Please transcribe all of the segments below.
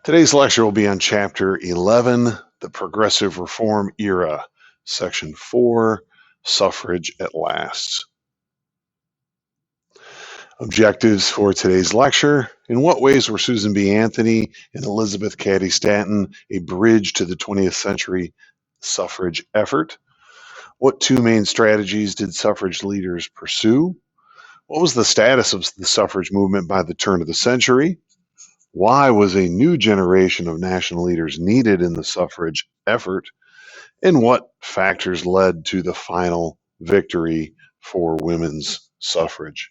Today's lecture will be on Chapter 11, the Progressive Reform Era, Section 4, Suffrage at Last. Objectives for today's lecture. In what ways were Susan B. Anthony and Elizabeth Cady Stanton a bridge to the 20th century suffrage effort? What two main strategies did suffrage leaders pursue? What was the status of the suffrage movement by the turn of the century? Why was a new generation of national leaders needed in the suffrage effort? And what factors led to the final victory for women's suffrage?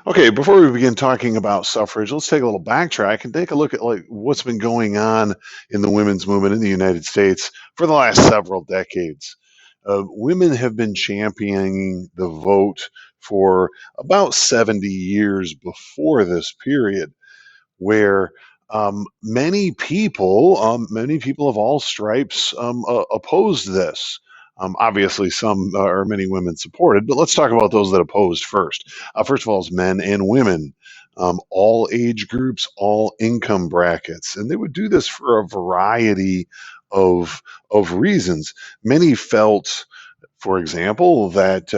Okay, before we begin talking about suffrage, let's take a little backtrack and take a look at what's been going on in the women's movement in the United States for the last several decades. Women have been championing the vote for about 70 years before this period, where many people of all stripes opposed this. Obviously, some or many women supported, but let's talk about those that opposed first. First of all, is men and women, all age groups, all income brackets, and they would do this for a variety of reasons. Many felt, for example, that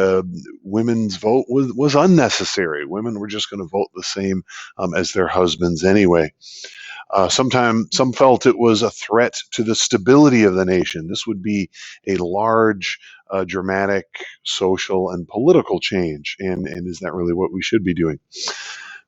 women's vote was unnecessary. Women were just going to vote the same as their husbands anyway. Some felt it was a threat to the stability of the nation. This would be a large, dramatic social and political change, and is that really what we should be doing?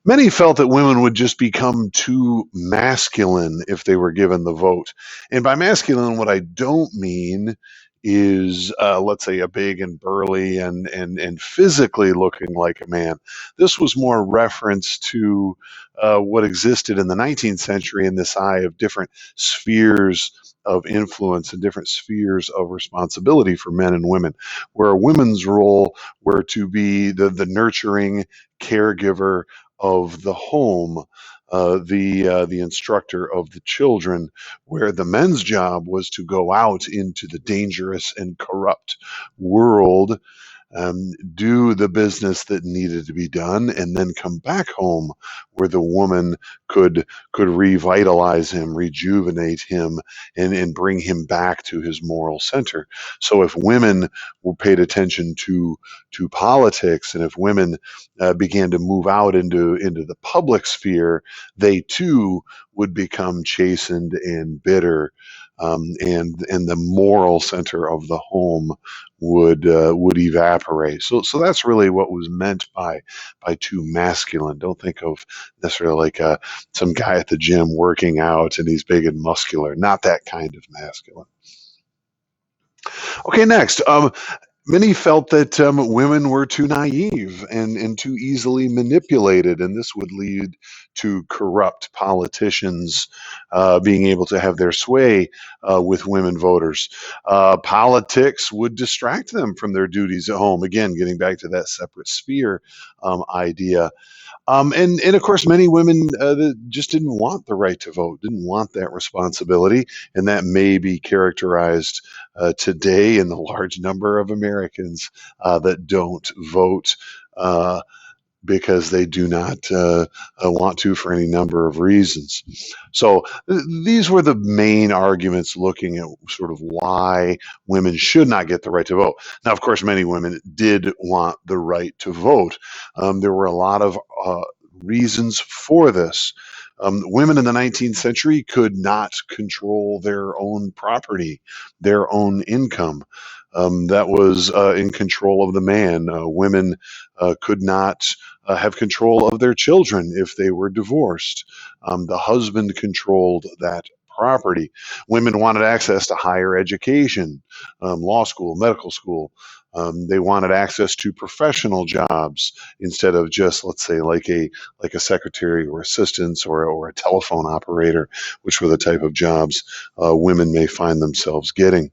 Many felt that women would just become too masculine if they were given the vote. And by masculine, what I don't mean is, let's say, a big and burly and physically looking like a man. This was more reference to what existed in the 19th century in this eye of different spheres of influence and different spheres of responsibility for men and women, where a woman's role were to be the nurturing caregiver of the home, the instructor of the children, where the men's job was to go out into the dangerous and corrupt world, do the business that needed to be done, and then come back home where the woman could revitalize him, rejuvenate him, and bring him back to his moral center. So if women were paid attention to politics, and if women began to move out into the public sphere, they too would become chastened and bitter, and the moral center of the home would evaporate. So that's really what was meant by too masculine. Don't think of necessarily like some guy at the gym working out and he's big and muscular. Not that kind of masculine. Okay, next. Many felt that women were too naive and too easily manipulated, and this would lead to corrupt politicians being able to have their sway with women voters. Politics would distract them from their duties at home. Again, getting back to that separate sphere idea. And of course, many women that just didn't want the right to vote, didn't want that responsibility, and that may be characterized today in the large number of Americans that don't vote because they do not want to for any number of reasons. So these were the main arguments looking at sort of why women should not get the right to vote. Now, of course, many women did want the right to vote. There were a lot of reasons for this. Women in the 19th century could not control their own property, their own income. That was in control of the man. Women could not have control of their children if they were divorced. The husband controlled that property. Women wanted access to higher education, law school, medical school. They wanted access to professional jobs instead of just, let's say, like a secretary or assistants or a telephone operator, which were the type of jobs women may find themselves getting.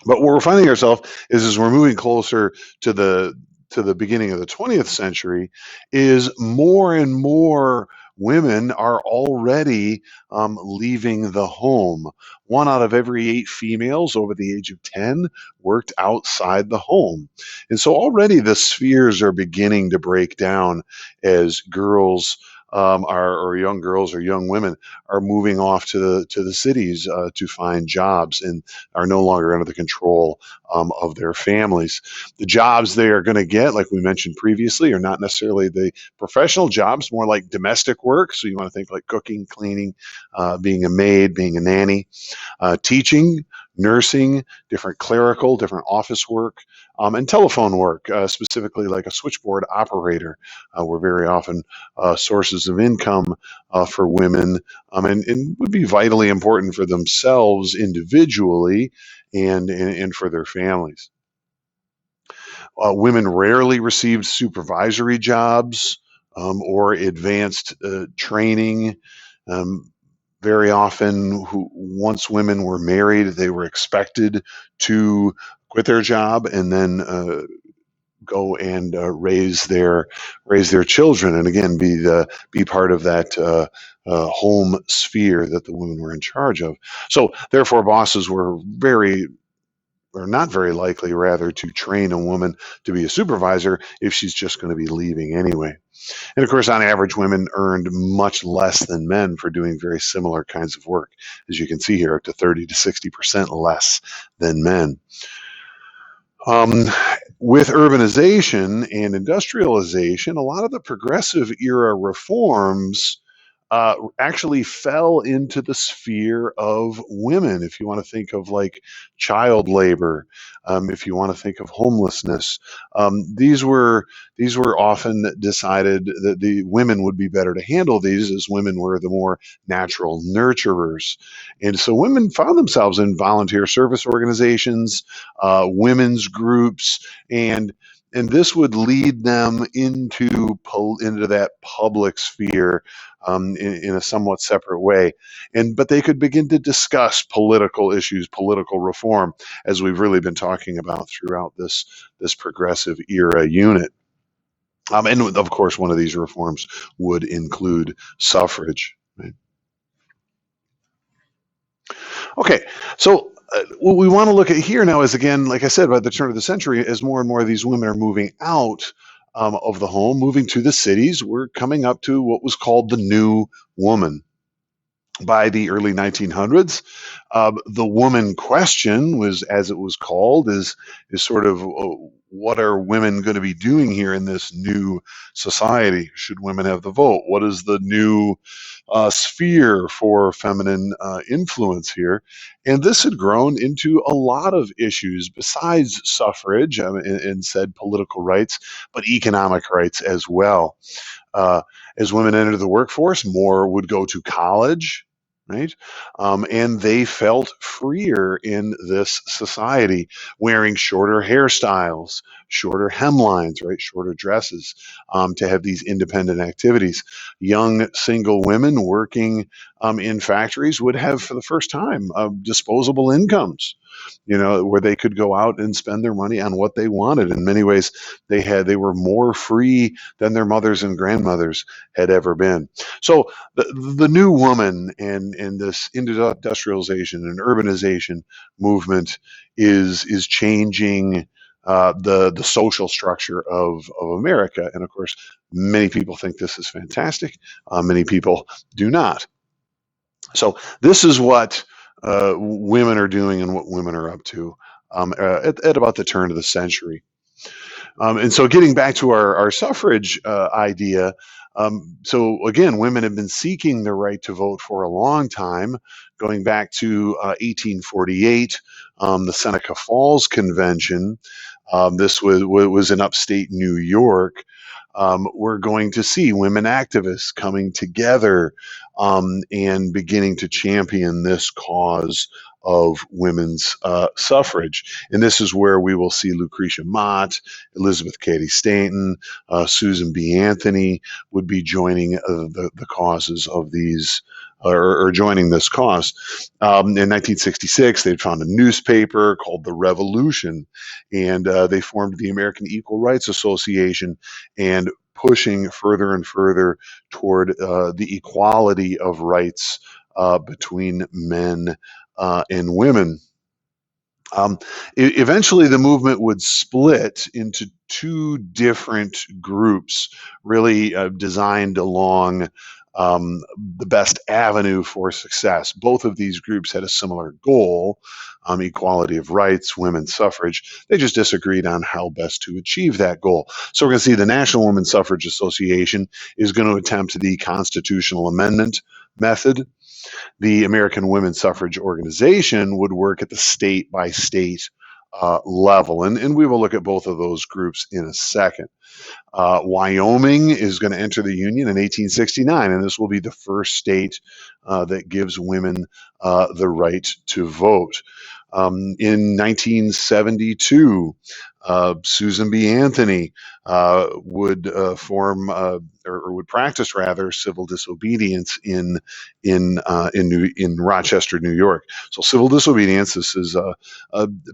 But what we're finding ourselves is, as we're moving closer to the beginning of the 20th century, is more and more women are already leaving the home. 1 out of every 8 females over the age of 10 worked outside the home. And so already the spheres are beginning to break down as girls or young girls or young women are moving off to the cities to find jobs and are no longer under the control of their families. The jobs they are going to get, like we mentioned previously, are not necessarily the professional jobs, more like domestic work. So you want to think like cooking, cleaning, being a maid, being a nanny, teaching, nursing, different clerical, different office work, and telephone work, specifically like a switchboard operator, were very often sources of income for women, and would be vitally important for themselves individually and for their families. Women rarely received supervisory jobs or advanced training. Um, Very often, once women were married, they were expected to quit their job and then go and raise their children, and again be part of that home sphere that the women were in charge of. So therefore, bosses were very or not very likely, rather, to train a woman to be a supervisor if she's just going to be leaving anyway. And of course, on average, women earned much less than men for doing very similar kinds of work. As you can see here, up to 30 to 60% less than men. Um, with urbanization and industrialization, a lot of the progressive era reforms actually fell into the sphere of women. If you want to think of like child labor, if you want to think of homelessness, these were often decided that the women would be better to handle these, as women were the more natural nurturers, and so women found themselves in volunteer service organizations, women's groups, and this would lead them into that public sphere in a somewhat separate way. But they could begin to discuss political issues, political reform, as we've really been talking about throughout this progressive era unit. And of course, one of these reforms would include suffrage. Right? Okay, so what we want to look at here now is, again, like I said, by the turn of the century, as more and more of these women are moving out of the home, moving to the cities, we're coming up to what was called the new woman. By the early 1900s, the woman question was, as it was called, is sort of what are women going to be doing here in this new society? Should women have the vote? What is the new sphere for feminine influence here? And this had grown into a lot of issues besides suffrage and said political rights, but economic rights as well. Uh, as women entered the workforce, more would go to college, right? And they felt freer in this society, wearing shorter hairstyles, shorter hemlines, right? Shorter dresses, to have these independent activities. Young single women working in factories would have, for the first time, disposable incomes, where they could go out and spend their money on what they wanted. In many ways, they were more free than their mothers and grandmothers had ever been. So the new woman and this industrialization and urbanization movement is changing the social structure of America. And of course, many people think this is fantastic. Many people do not. So this is what women are doing and what women are up to at about the turn of the century. And so getting back to our suffrage idea, so again, women have been seeking the right to vote for a long time, going back to 1848, the Seneca Falls Convention. This was in upstate New York. We're going to see women activists coming together and beginning to champion this cause of women's suffrage. And this is where we will see Lucretia Mott, Elizabeth Cady Stanton, Susan B. Anthony would be joining the causes of these. Or joining this cause. In 1966, they'd found a newspaper called The Revolution, and they formed the American Equal Rights Association, and pushing further and further toward the equality of rights between men and women. Um, Eventually, the movement would split into two different groups, really designed along the best avenue for success. Both of these groups had a similar goal, equality of rights, women's suffrage. They just disagreed on how best to achieve that goal. So we're going to see the National Women's Suffrage Association is going to attempt the constitutional amendment method. The American Women's Suffrage Organization would work at the state by state level. And we will look at both of those groups in a second. Wyoming is going to enter the Union in 1869, and this will be the first state that gives women the right to vote. In 1972, Susan B. Anthony would form or would practice rather civil disobedience in Rochester, New York. So civil disobedience. This is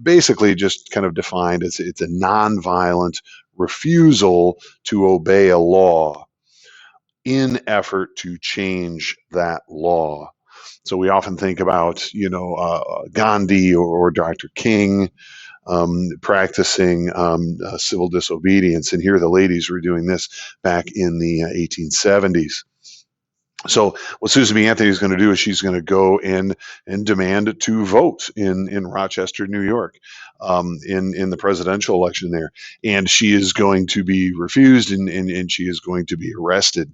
basically just kind of defined as it's a nonviolent refusal to obey a law in effort to change that law. So we often think about, Gandhi or Dr. King practicing civil disobedience. And here the ladies were doing this back in the 1870s. So what Susan B. Anthony is going to do is she's going to go in and demand to vote in Rochester, New York, in the presidential election there, and she is going to be refused, and she is going to be arrested.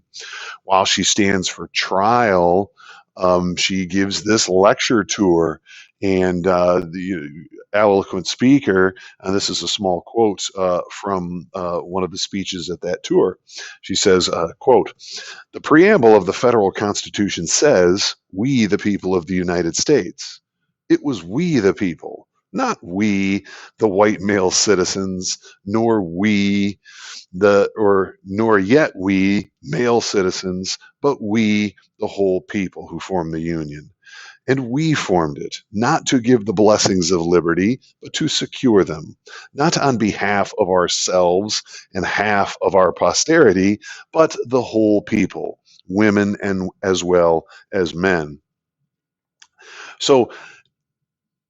While she stands for trial, she gives this lecture tour, and the eloquent speaker, and this is a small quote from one of the speeches at that tour. She says, quote, "The preamble of the federal Constitution says, 'We, the people of the United States.' It was we, the people, not we, the white male citizens, nor we, nor yet we, male citizens, but we, the whole people who form the Union. And we formed it, not to give the blessings of liberty, but to secure them, not on behalf of ourselves and half of our posterity, but the whole people, women and as well as men." So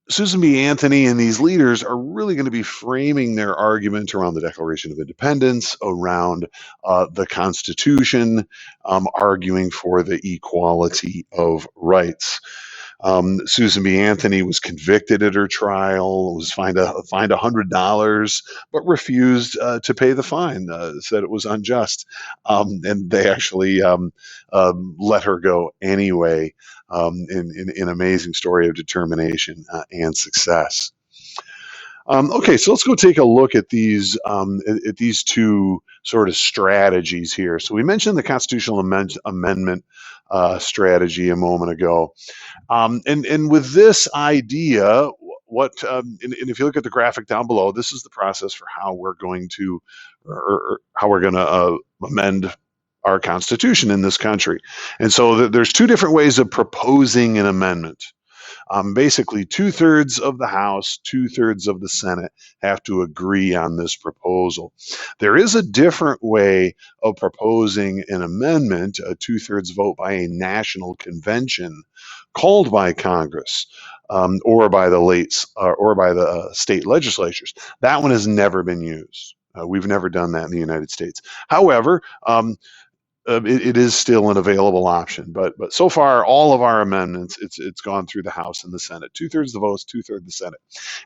Susan B. Anthony and these leaders are really going to be framing their argument around the Declaration of Independence, around the Constitution, arguing for the equality of rights. Susan B. Anthony was convicted at her trial, was fined $100, but refused to pay the fine. Said it was unjust, and they actually let her go anyway. In an amazing story of determination and success. Okay, so let's go take a look at these two sort of strategies here. So we mentioned the constitutional amendment strategy a moment ago. And with this idea, and if you look at the graphic down below, this is the process for how we're going to, or how we're going to amend our Constitution in this country. And so there's two different ways of proposing an amendment. Basically, 2/3 of the House, 2/3 of the Senate have to agree on this proposal. There is a different way of proposing an amendment, a 2/3 vote by a national convention called by Congress. Or by the state legislatures. That one has never been used. We've never done that in the United States. However, it is still an available option, but so far all of our amendments, it's gone through the House and the Senate. 2/3 the votes, 2/3 the Senate.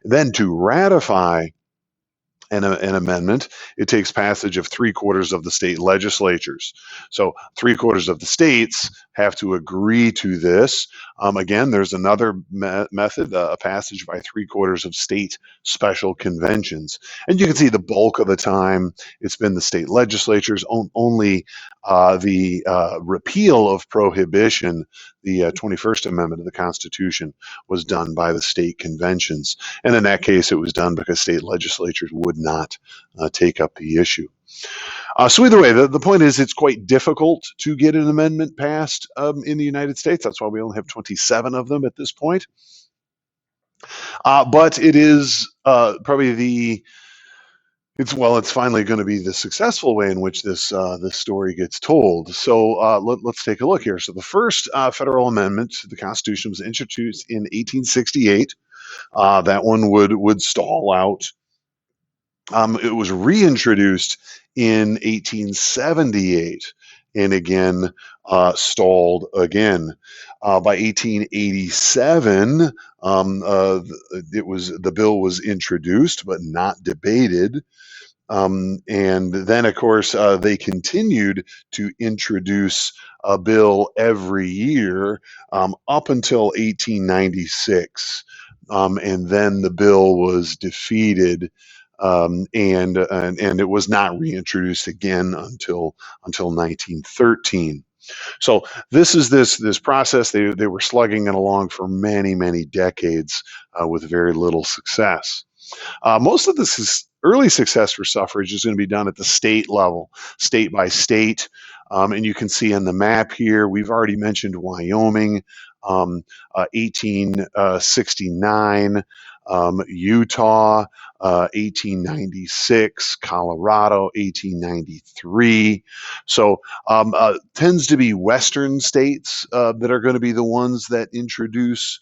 And then to ratify an amendment, it takes passage of 3/4 of the state legislatures. So 3/4 of the states have to agree to this. Again, there's another method, a passage by 3/4 of state special conventions. And you can see the bulk of the time it's been the state legislatures. Only the repeal of prohibition, the 21st Amendment of the Constitution, was done by the state conventions. And in that case, it was done because state legislatures would not take up the issue. So either way, the point is it's quite difficult to get an amendment passed in the United States. That's why we only have 27 of them at this point. But it is probably it's finally going to be the successful way in which this story gets told. So let's take a look here. So the first federal amendment to the Constitution was introduced in 1868. That one would stall out. It was reintroduced in 1878 and again stalled again. By 1887, the bill was introduced but not debated. And then, of course, they continued to introduce a bill every year up until 1896. And then the bill was defeated, and it was not reintroduced again until 1913. So this process. They were slugging it along for many decades with very little success. Most of this early success for suffrage is going to be done at the state level, state by state. And you can see on the map here, we've already mentioned Wyoming, 1869, Utah, 1896, Colorado, 1893. So tends to be Western states that are going to be the ones that introduce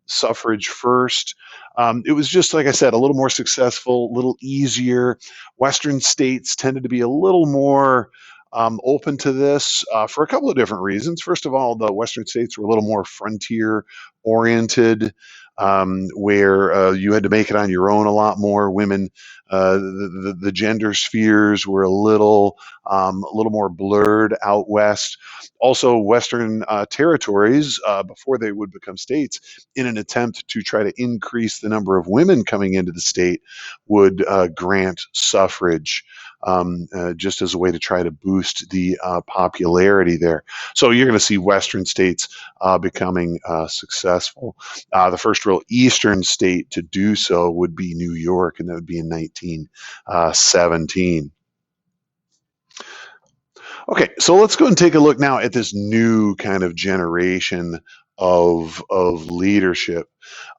suffrage first. It was just, like I said, a little more successful, a little easier. Western states tended to be a little more open to this for a couple of different reasons. First of all, the Western states were a little more frontier oriented, where you had to make it on your own a lot more. Women, the gender spheres were a little more blurred out west. Also, Western territories, before they would become states, in an attempt to try to increase the number of women coming into the state, would grant suffrage just as a way to try to boost the popularity there. So you're going to see Western states becoming successful. The first real Eastern state to do so would be New York, and that would be in 1917. Okay, so let's go and take a look now at this new kind of generation of leadership.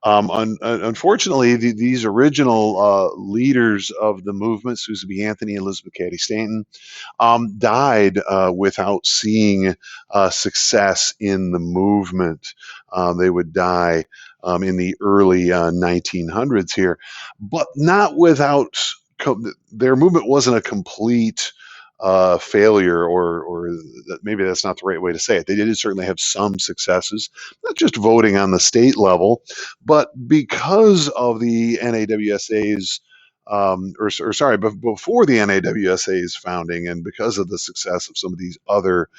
Unfortunately, these original leaders of the movement, Susan B. Anthony, Elizabeth Cady Stanton, died without seeing success in the movement. They would die in the early 1900s here, but not without. Their movement wasn't a complete failure, or maybe that's not the right way to say it. They did certainly have some successes, not just voting on the state level, but because of the NAWSA's or sorry, before the NAWSA's founding, and because of the success of some of these other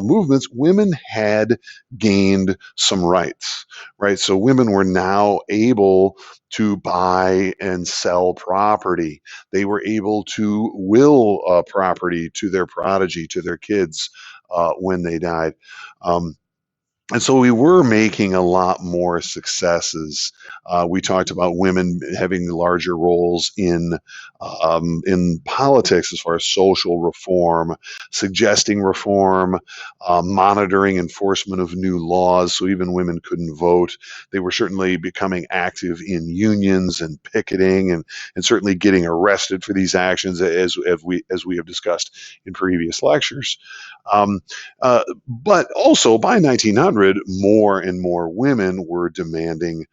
movements, women had gained some rights, right? So women were now able to buy and sell property. They were able to will property to their prodigy, to their kids when they died. And so we were making a lot more successes. We talked about women having larger roles in politics as far as social reform, suggesting reform, monitoring enforcement of new laws. So even women couldn't vote. They were certainly becoming active in unions and picketing, and certainly getting arrested for these actions, as we have discussed in previous lectures. But also by 1900, more and more women were demanding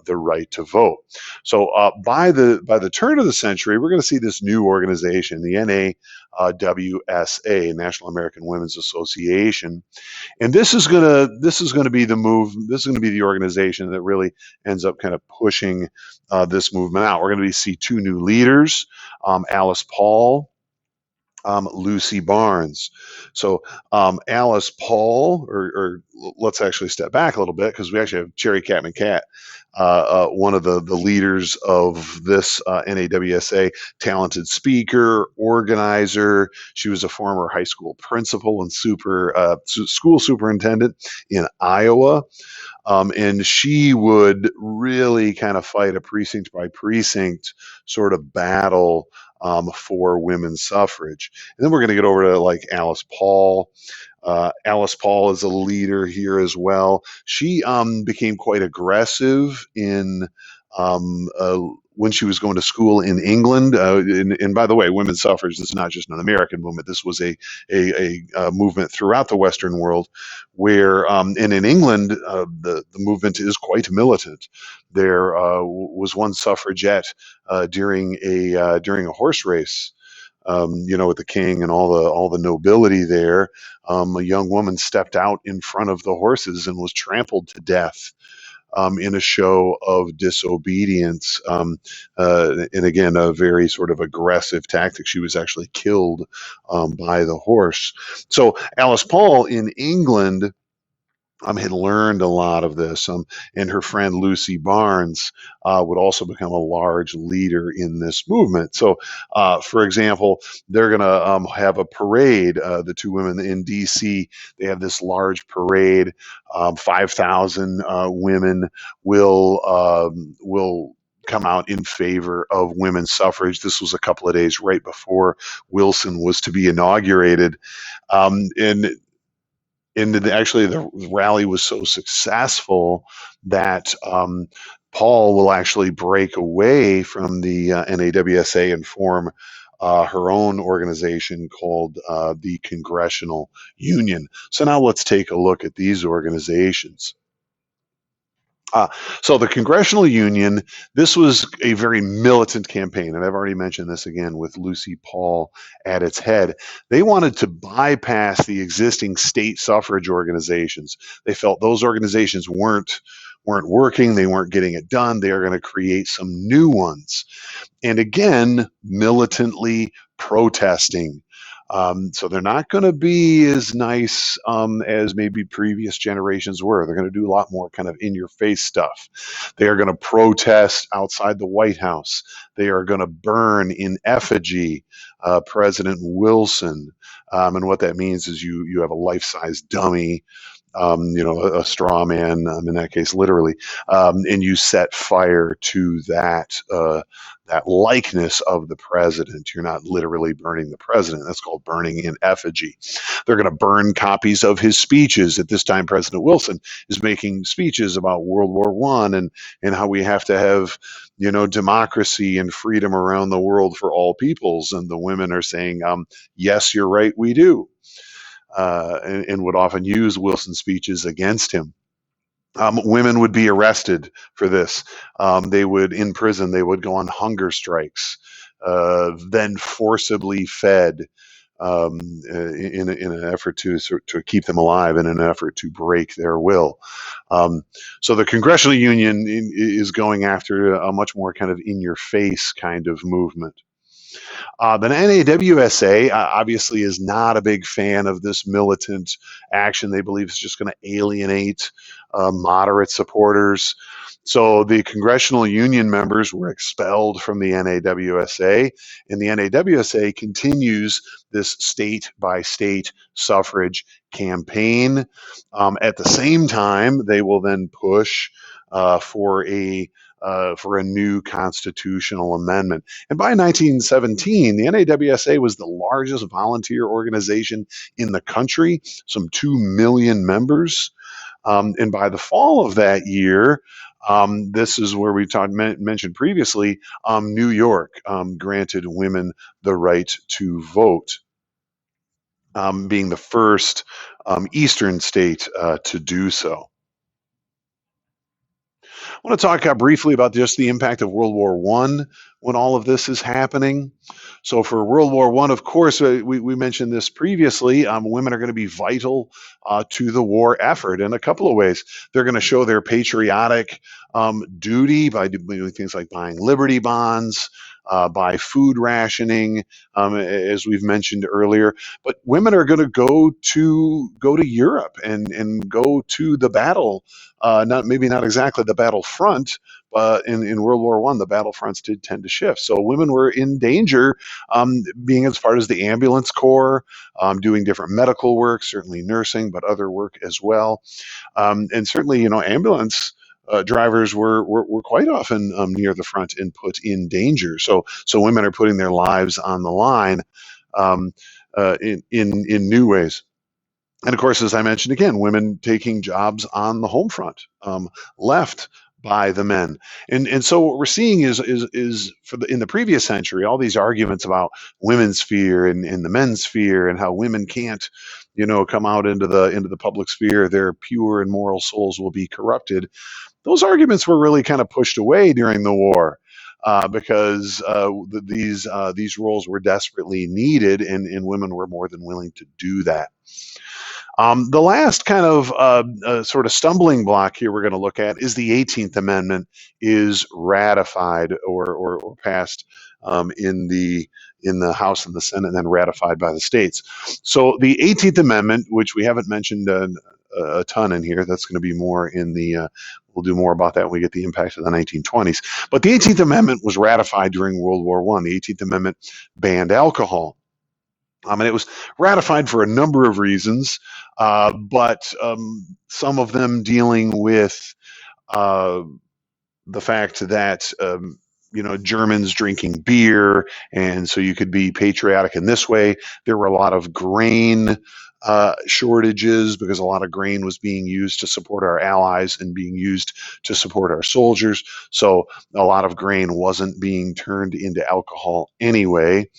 the right to vote. So by the turn of the century, we're going to see this new organization, the NAWSA, National American Women's Association, and this is going to be the move. This is going to be the organization that really ends up kind of pushing this movement out. We're going to see two new leaders, Alice Paul, Lucy Barnes. So Alice Paul, or let's actually step back a little bit, because we actually have Cherry Catman Cat, one of the leaders of this NAWSA, talented speaker, organizer. She was a former high school principal and school superintendent in Iowa. And she would really kind of fight a precinct by precinct sort of battle for women's suffrage. And then we're going to get over to like Alice Paul. Alice Paul is a leader here as well. She became quite aggressive in when she was going to school in England. And by the way, women's suffrage, this is not just an American movement. This was a movement throughout the Western world where, and in England, the movement is quite militant. There was one suffragette during a horse race, with the king and all the nobility there. A young woman stepped out in front of the horses and was trampled to death in a show of disobedience. And again, a very sort of aggressive tactic. She was actually killed by the horse. So Alice Paul in England had learned a lot of this, and her friend Lucy Barnes would also become a large leader in this movement. So, for example, they're going to have a parade. The two women in D.C. they have this large parade. 5,000 women will come out in favor of women's suffrage. This was a couple of days right before Wilson was to be inaugurated, and actually the rally was so successful that Paul will actually break away from the NAWSA and form her own organization called the Congressional Union. So now let's take a look at these organizations. Uh, so the Congressional Union, this was a very militant campaign, and I've already mentioned this again with Lucy Paul at its head. They wanted to bypass the existing state suffrage organizations. They felt those organizations weren't working, they weren't getting it done. They are going to create some new ones, and again, militantly protesting. So they're not going to be as nice as maybe previous generations were. They're going to do a lot more kind of in your face stuff. They are going to protest outside the White House. They are going to burn in effigy President Wilson. And what that means is you have a life-size dummy, a straw man, in that case, literally, and you set fire to that likeness of the president. You're not literally burning the president. That's called burning in effigy. They're going to burn copies of his speeches. At this time, President Wilson is making speeches about World War One and how we have to have democracy and freedom around the world for all peoples. And the women are saying, yes, you're right, we do. And would often use Wilson's speeches against him. Women would be arrested for this. They would, in prison, they would go on hunger strikes, then forcibly fed in an effort to keep them alive, in an effort to break their will. So the Congressional Union is going after a much more kind of in-your-face kind of movement. The NAWSA obviously is not a big fan of this militant action. They believe it's just going to alienate moderate supporters. So the Congressional Union members were expelled from the NAWSA, and the NAWSA continues this state by state suffrage campaign. At the same time, they will then push for a new constitutional amendment. And by 1917, the NAWSA was the largest volunteer organization in the country, some 2 million members. And by the fall of that year, this is where we mentioned previously, New York granted women the right to vote, being the first Eastern state to do so. I want to talk briefly about just the impact of World War One when all of this is happening. So for World War One, of course, we mentioned this previously. Women are going to be vital to the war effort in a couple of ways. They're going to show their patriotic duty by doing things like buying Liberty bonds, by food rationing, as we've mentioned earlier. But women are going to go to Europe and go to the battle. Not exactly the battlefront, but in World War One, the battlefronts did tend to shift. So women were in danger, being as part of the ambulance corps, doing different medical work, certainly nursing, but other work as well. And certainly, ambulance drivers were quite often near the front and put in danger. So women are putting their lives on the line in new ways. And of course, as I mentioned again, women taking jobs on the home front, left by the men. And so what we're seeing is for in the previous century, all these arguments about women's sphere and the men's sphere and how women can't, come out into the public sphere. Their pure and moral souls will be corrupted. Those arguments were really kind of pushed away during the war. Because these roles were desperately needed, and women were more than willing to do that. The last kind of sort of stumbling block here we're going to look at is the 18th Amendment is ratified or passed in the House and the Senate, and then ratified by the states. So the 18th Amendment, which we haven't mentioned a ton in here, that's going to be more in the. We'll do more about that when we get the impact of the 1920s. But the 18th Amendment was ratified during World War I. The 18th Amendment banned alcohol. And it was ratified for a number of reasons, but some of them dealing with uh, the fact that Germans drinking beer, and so you could be patriotic in this way. There were a lot of grain shortages because a lot of grain was being used to support our allies and being used to support our soldiers. So a lot of grain wasn't being turned into alcohol anyway.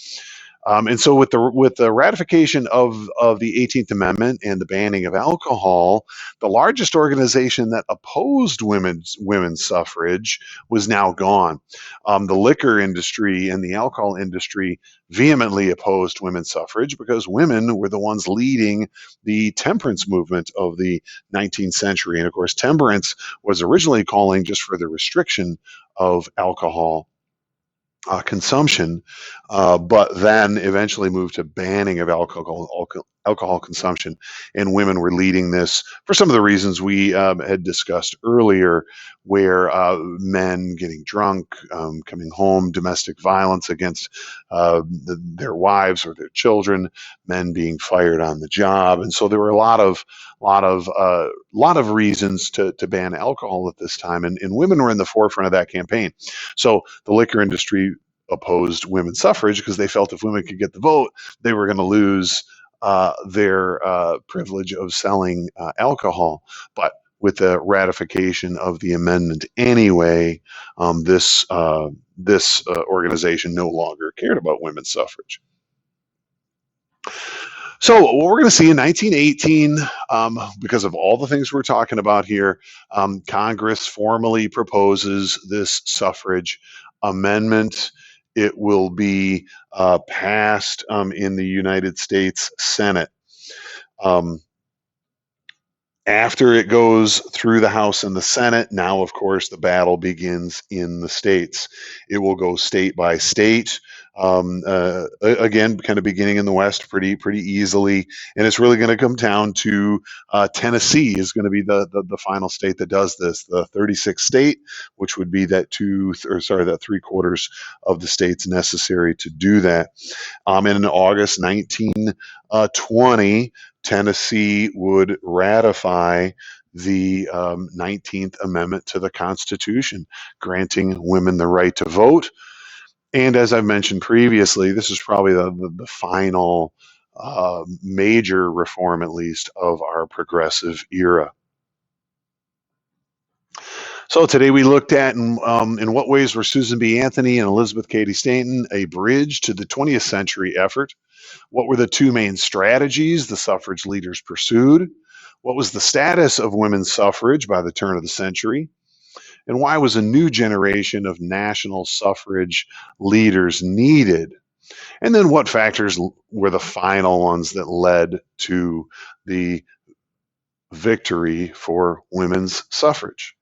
And so with the ratification of the 18th Amendment and the banning of alcohol, the largest organization that opposed women's suffrage was now gone. The liquor industry and the alcohol industry vehemently opposed women's suffrage because women were the ones leading the temperance movement of the 19th century. And of course, temperance was originally calling just for the restriction of alcohol consumption, but then eventually moved to banning of alcohol consumption. And women were leading this for some of the reasons we had discussed earlier, where men getting drunk, coming home, domestic violence against their wives or their children, men being fired on the job, and so there were a lot of reasons to ban alcohol at this time, and women were in the forefront of that campaign. So the liquor industry opposed women's suffrage because they felt if women could get the vote, they were going to lose their privilege of selling alcohol. But with the ratification of the amendment anyway, this organization no longer cared about women's suffrage. So what we're going to see in 1918, because of all the things we're talking about here, Congress formally proposes this suffrage amendment. It will be passed in the United States Senate. After it goes through the House and the Senate, now, of course, the battle begins in the states. It will go state by state. Again, kind of beginning in the West pretty easily. And it's really going to come down to Tennessee is going to be the final state that does this, the 36th state, which would be that that 3/4 of the states necessary to do that. And in August 1920, Tennessee would ratify the 19th Amendment to the Constitution, granting women the right to vote. And as I've mentioned previously, this is probably the final major reform, at least, of our progressive era. So today we looked at in what ways were Susan B. Anthony and Elizabeth Cady Stanton a bridge to the 20th century effort? What were the two main strategies the suffrage leaders pursued? What was the status of women's suffrage by the turn of the century? And why was a new generation of national suffrage leaders needed? And then what factors were the final ones that led to the victory for women's suffrage?